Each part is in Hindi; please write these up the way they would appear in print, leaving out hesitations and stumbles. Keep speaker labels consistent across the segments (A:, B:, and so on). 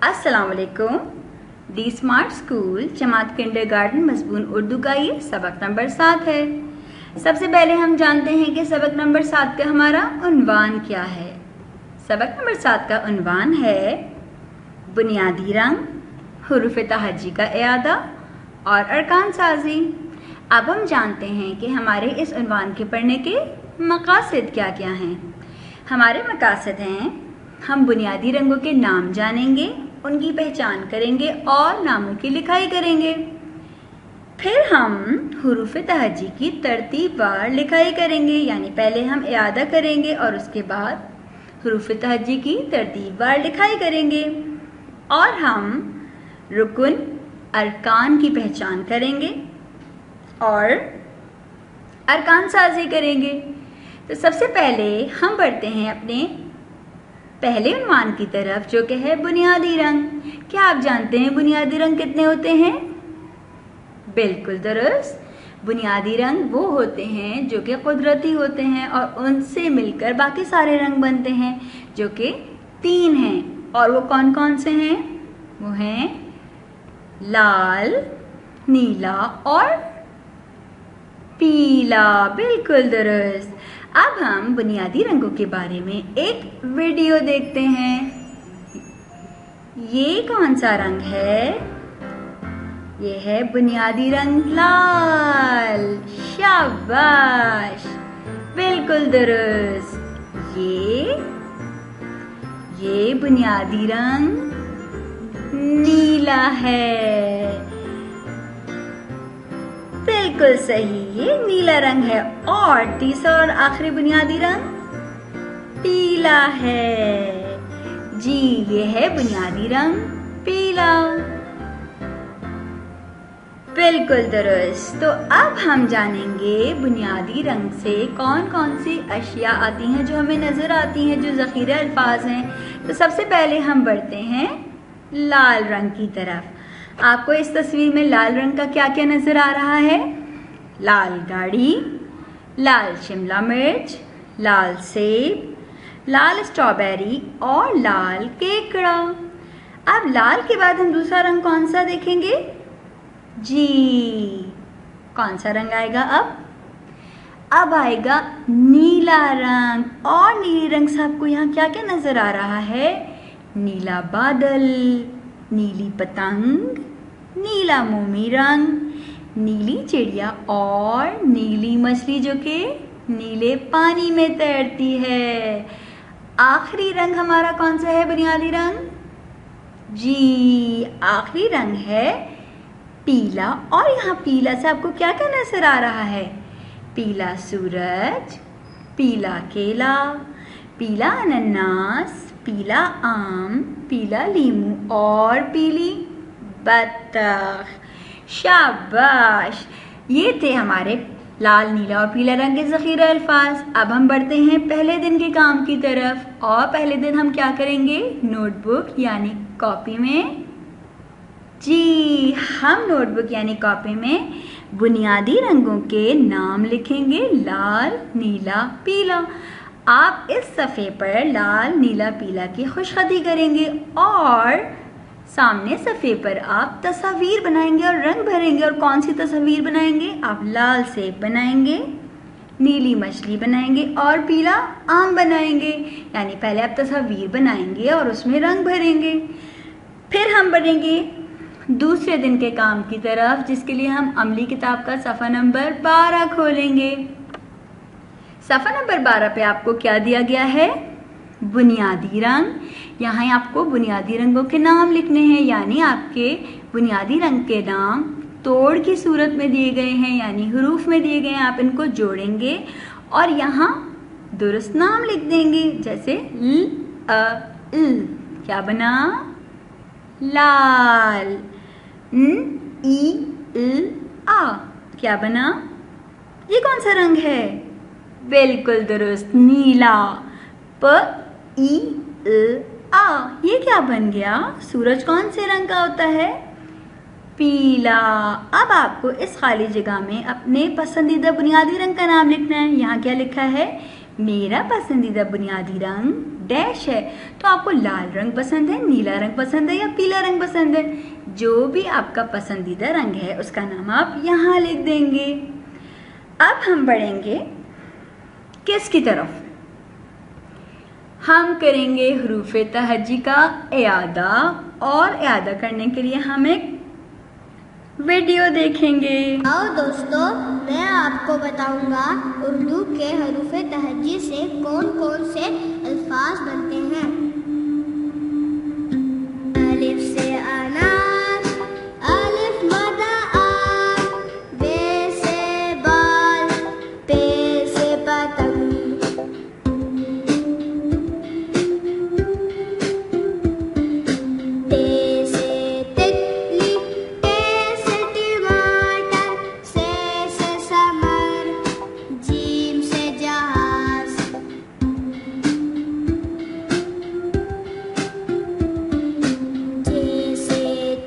A: अस्सलाम वालेकुम। डी स्मार्ट स्कूल जमात किंडरगार्टन मजबून उर्दू का ये सबक नंबर 7 है। सबसे पहले हम जानते हैं कि सबक नंबर 7 का हमारा उन्वान क्या है। सबक नंबर 7 का उन्वान है बुनियादी रंग, हुरूफ तहज्जी का इयादा और अरकान साजी। अब हम जानते हैं कि हमारे इस उन्वान के पढ़ने के मकासद क्या क्या हैं। हमारे मकासद हैं, हम बुनियादी रंगों के नाम जानेंगे, उनकी पहचान करेंगे और नामों की लिखाई करेंगे। फिर हम हुरूफ तहज्जी की तरतीबवार लिखाई करेंगे, यानी पहले हम इयादा करेंगे और उसके बाद हुरूफ तहज्जी की तरतीबवार लिखाई करेंगे। और हम रुकन अरकान की पहचान करेंगे और अरकान साजी करेंगे। तो सबसे पहले हम बढ़ते हैं अपने पहले उन्वान की तरफ, जो कि है बुनियादी रंग। क्या आप जानते हैं बुनियादी रंग कितने होते हैं? बिल्कुल दुरुस्त। बुनियादी रंग वो होते हैं जो कि कुदरती होते हैं और उनसे मिलकर बाकी सारे रंग बनते हैं, जो कि 3 हैं। और वो कौन कौन से हैं? वो हैं लाल, नीला और पीला। बिल्कुल दुरुस्त। अब हम बुनियादी रंगों के बारे में एक वीडियो देखते हैं। ये कौन सा रंग है? ये है बुनियादी रंग लाल। शाबाश, बिल्कुल दुरुस्त। ये बुनियादी रंग नीला है। बिल्कुल सही, ये नीला रंग है। और तीसरा और आखिरी बुनियादी रंग पीला है। जी, ये है बुनियादी रंग पीला। बिल्कुल दुरुस्त। तो अब हम जानेंगे बुनियादी रंग से कौन कौन सी अशिया आती हैं जो हमें नजर आती हैं, जो ज़ख़ीरा अल्फाज हैं। तो सबसे पहले हम बढ़ते हैं लाल रंग की तरफ। आपको इस तस्वीर में लाल रंग का क्या क्या नजर आ रहा है? लाल गाड़ी, लाल शिमला मिर्च, लाल सेब, लाल स्ट्रॉबेरी और लाल केकड़ा। अब लाल के बाद हम दूसरा रंग कौन सा देखेंगे? जी, कौन सा रंग आएगा अब आएगा नीला रंग। और नीले रंग से आपको यहाँ क्या क्या नजर आ रहा है? नीला बादल, नीली पतंग, नीला मोमी रंग, नीली चिड़िया और नीली मछली जो कि नीले पानी में तैरती है। आखिरी रंग हमारा कौन सा है बुनियादी रंग? जी, आखिरी रंग है पीला। और यहाँ पीला से आपको क्या क्या नजर आ रहा है? पीला सूरज, पीला केला, पीला अनानास, पीला आम, पीला लीमू और पीली बत्तख। शाबाश, ये थे हमारे लाल, नीला और पीला रंग के ज़ख़ीरा अल्फाज। अब हम बढ़ते हैं पहले दिन के काम की तरफ। और पहले दिन हम क्या करेंगे? नोटबुक यानी कॉपी में। जी, हम नोटबुक यानी कॉपी में बुनियादी रंगों के नाम लिखेंगे, लाल, नीला, पीला। आप इस सफ़े पर लाल, नीला, पीला की खुशखती करेंगे और सामने सफ़े पर आप तस्वीर बनाएंगे और रंग भरेंगे। और कौन सी तस्वीर बनाएंगे? आप लाल सेब बनाएंगे, नीली मछली बनाएंगे और पीला आम बनाएंगे। यानी पहले आप तस्वीर बनाएंगे और उसमें रंग भरेंगे। फिर हम बढ़ेंगे दूसरे दिन के काम की तरफ, जिसके लिए हम अमली किताब का सफ़ा नंबर 12 खोलेंगे। सफ़ा नंबर 12 पे आपको क्या दिया गया है? बुनियादी रंग। यहाँ आपको बुनियादी रंगों के नाम लिखने हैं, यानी आपके बुनियादी रंग के नाम तोड़ की सूरत में दिए गए हैं, यानी हुरूफ में दिए गए हैं। आप इनको जोड़ेंगे और यहाँ दुरुस्त नाम लिख देंगे, जैसे ल, अ, ल। क्या बना? लाल। न, ई, ल, आ। क्या बना? ये कौन सा रंग है? बिल्कुल दुरुस्त, नीला। प, ई, ल, आ। ये क्या बन गया? सूरज कौन से रंग का होता है? पीला। अब आपको इस खाली जगह में अपने पसंदीदा बुनियादी रंग का नाम लिखना है। यहाँ क्या लिखा है? मेरा पसंदीदा बुनियादी रंग डैश है। तो आपको लाल रंग पसंद है, नीला रंग पसंद है या पीला रंग पसंद है? जो भी आपका पसंदीदा रंग है उसका नाम आप यहाँ लिख देंगे। अब हम बढ़ेंगे किसकी तरफ? हम करेंगे हरूफ तहज्जी का इयादा, और इयादा करने के लिए हम एक वीडियो देखेंगे।
B: आओ दोस्तों, मैं आपको बताऊंगा उर्दू के हरूफ तहज्जी से कौन कौन से अल्फाज बनते हैं। अलिफ से अनार, अलिफ मदा आ, बे से बाल, पे से पतंग, टे से तितली, टे से टमाटर, से समर, जीम से जहाज, जे से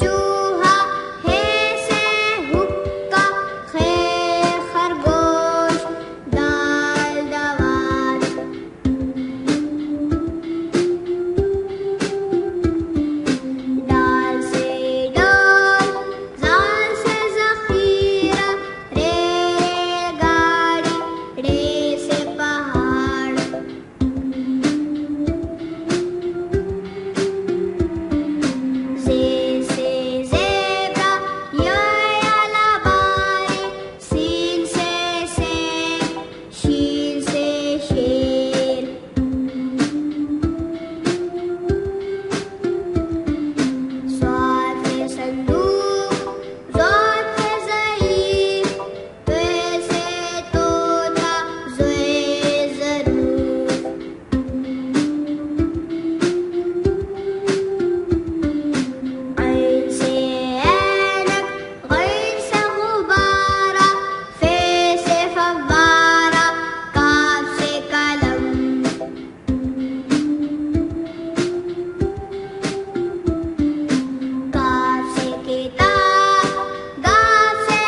B: चूहा, हे से हुक्का, खे खरगोश, दाल दवात, दाल से डोल, जाल से ज़ख़ीरा, रे गाड़ी, रे से पहाड़, जे से ज़ेब्रा, या लबारी, सीन से सेब, शीन से शेर, स्वाद से संदूक, ज़ाद से ज़ईफ़, पे से तोता, ज़े ज़रूर, ऐन से ऐनक, गैन से गुब्बारा, फे से फव्वारा, काफ से कलम, काफ से किताब, गाफ से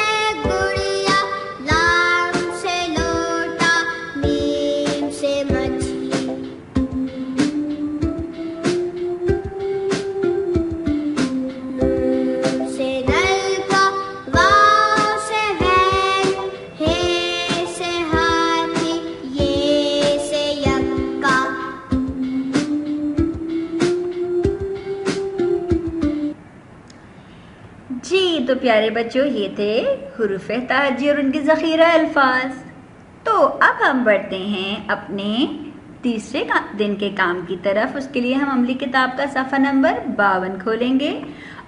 B: गुड़िया, लाम से लोटा, मीम से मछली, नून से नलका, वाव से वैन, हे से हाथी, ये से यक्का,
A: जी तो प्यारे बच्चों, ये थे हुरूफ तहज्जी और उनके ज़ख़ीरा अल्फाज। तो अब हम बढ़ते हैं अपने तीसरे दिन के काम की तरफ। उसके लिए हम अमली किताब का सफ़ा नंबर 52 खोलेंगे,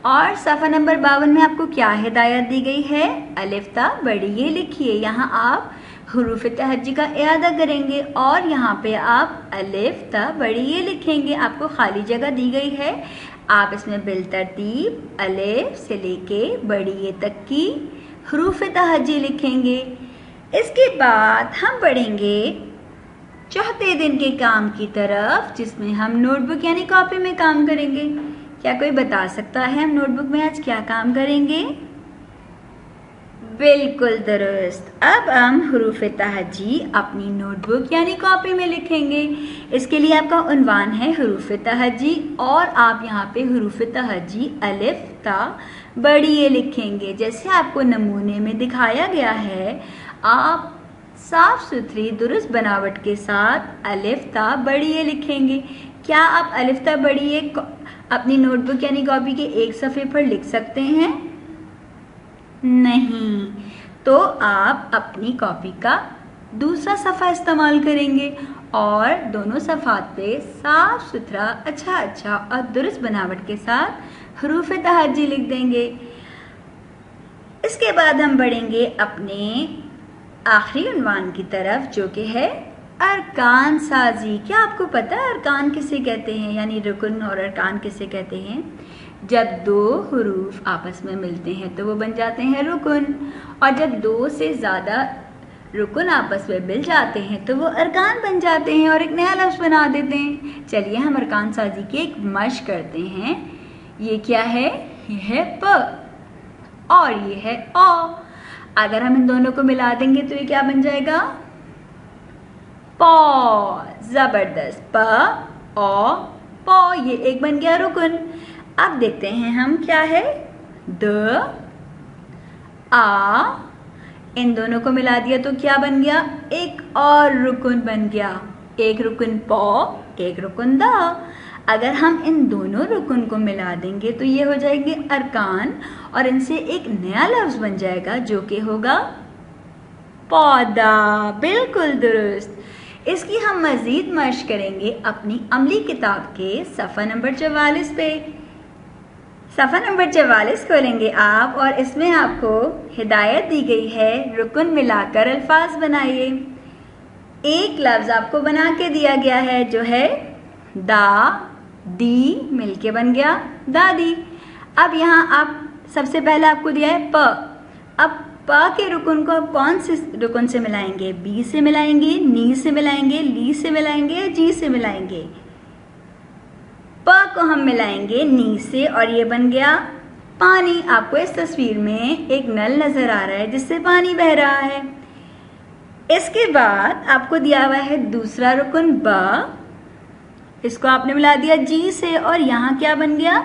A: और सफ़ा नंबर 52 में आपको क्या हिदायत दी गई है? अलिफ ता बड़ी ये लिखिए। यहाँ आप हुरूफ तहज्जी का इयादा करेंगे और यहाँ पे आप अलिफ ता बड़ी ये लिखेंगे। आपको खाली जगह दी गई है, आप इसमें बिलतरतीब अलिफ से लेके बड़ी ये तक की हुरूफ तहज्जी लिखेंगे। इसके बाद हम बढ़ेंगे चौथे दिन के काम की तरफ, जिसमें हम नोटबुक यानी कॉपी में काम करेंगे। क्या कोई बता सकता है हम नोटबुक में आज क्या काम करेंगे? बिल्कुल दुरुस्त। अब हम हुरूफ तहज्जी अपनी नोटबुक यानी कॉपी में लिखेंगे। इसके लिए आपका उन्वान है हुरूफ तहज्जी, और आप यहाँ पे हुरूफ तहज्जी अलिफ ता बड़ी ये लिखेंगे। जैसे आपको नमूने में दिखाया गया है, आप साफ सुथरी दुरुस्त बनावट के साथ अलिफ ता बड़ी ये लिखेंगे। क्या आप अलिफ ता बड़ी ये अपनी नोटबुक यानी कॉपी के एक सफ़े पर लिख सकते हैं? नहीं। तो आप अपनी कॉपी का दूसरा सफ़ा इस्तेमाल करेंगे और दोनों सफ़ात पे साफ सुथरा अच्छा और दुरुस्त बनावट के साथ हुरूफ तहज्जी लिख देंगे। इसके बाद हम बढ़ेंगे अपने आखिरी उन्वान की तरफ, जो कि है अरकान साजी। क्या आपको पता है अरकान किसे कहते हैं, यानी रुकन और अरकान किसे कहते हैं? जब दो हुरूफ आपस में मिलते हैं तो वो बन जाते हैं रुकन, और जब दो से ज़्यादा रुकन आपस में मिल जाते हैं तो वो अरकान बन जाते हैं और एक नया लफ्ज़ बना देते हैं। चलिए हम अरकान साजी की एक मश्क करते हैं। ये क्या है? ये है प और ये है औ। अगर हम इन दोनों को मिला देंगे तो ये क्या बन जाएगा? पौ। ज़बरदस्त। प औ पौ, ये एक बन गया रुकन। अब देखते हैं हम क्या है, द आ, इन दोनों को मिला दिया तो क्या बन गया, एक और रुकन बन गया। एक रुकन पौ, एक रुकन द। अगर हम इन दोनों रुकन को मिला देंगे तो ये हो जाएंगे अरकान और इनसे एक नया लफ्ज बन जाएगा जो कि होगा पौधा। बिल्कुल दुरुस्त। इसकी हम मजीद मश्क करेंगे अपनी अमली किताब के सफ़ा नंबर 44 पे। सफ़ा नंबर 44 खोलेंगे आप और इसमें आपको हिदायत दी गई है, रुकन मिलाकर अल्फाज बनाइए। एक लफ्ज आपको बना के दिया गया है जो है दा दी, मिलके बन गया दादी। अब यहाँ आप सबसे पहले आपको दिया है प। अब प के रुकन को आप कौन से रुकन से मिलाएंगे, बी से मिलाएंगे, नी से मिलाएंगे, ली से मिलाएंगे या जी से मिलाएंगे। प को हम मिलाएंगे नी से और ये बन गया पानी। आपको इस तस्वीर में एक नल नजर आ रहा है जिससे पानी बह रहा है। इसके बाद आपको दिया हुआ है दूसरा रुकन ब, इसको आपने मिला दिया जी से और यहाँ क्या बन गया,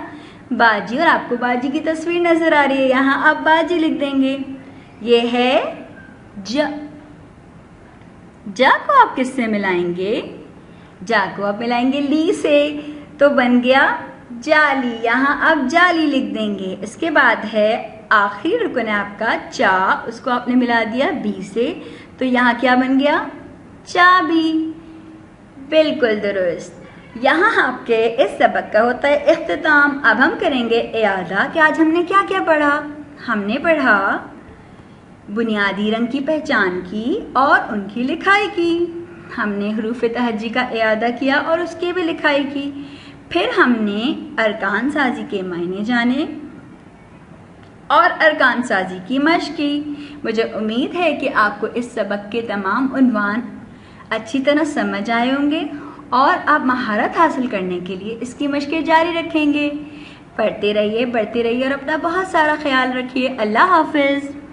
A: बाजी। और आपको बाजी की तस्वीर नजर आ रही है, यहाँ आप बाजी लिख देंगे। ये है ज। जा को आप किससे मिलाएंगे, जा को आप मिलाएंगे ली से, तो बन गया जाली। यहाँ आप जाली लिख देंगे। इसके बाद है आखिरी रुकन है आपका चा, उसको आपने मिला दिया बी से, तो यहाँ क्या बन गया, चाबी। बिल्कुल दुरुस्त। यहाँ आपके इस सबक का होता है इख्तिताम। अब हम करेंगे इयादा कि आज हमने क्या क्या पढ़ा। हमने पढ़ा बुनियादी रंग की पहचान की और उनकी लिखाई की। हमने हुरूफ तहज्जी का इयादा किया और उसकी भी लिखाई की। फिर हमने अरकान साजी के मायने जाने और अरकान साजी की मश्क की। मुझे उम्मीद है कि आपको इस सबक के तमाम उन्वान अच्छी तरह समझ आए होंगे और आप महारत हासिल करने के लिए इसकी मश्कें जारी रखेंगे। पढ़ते रहिए, बढ़ते रहिए और अपना बहुत सारा ख्याल रखिए। अल्लाह हाफिज़।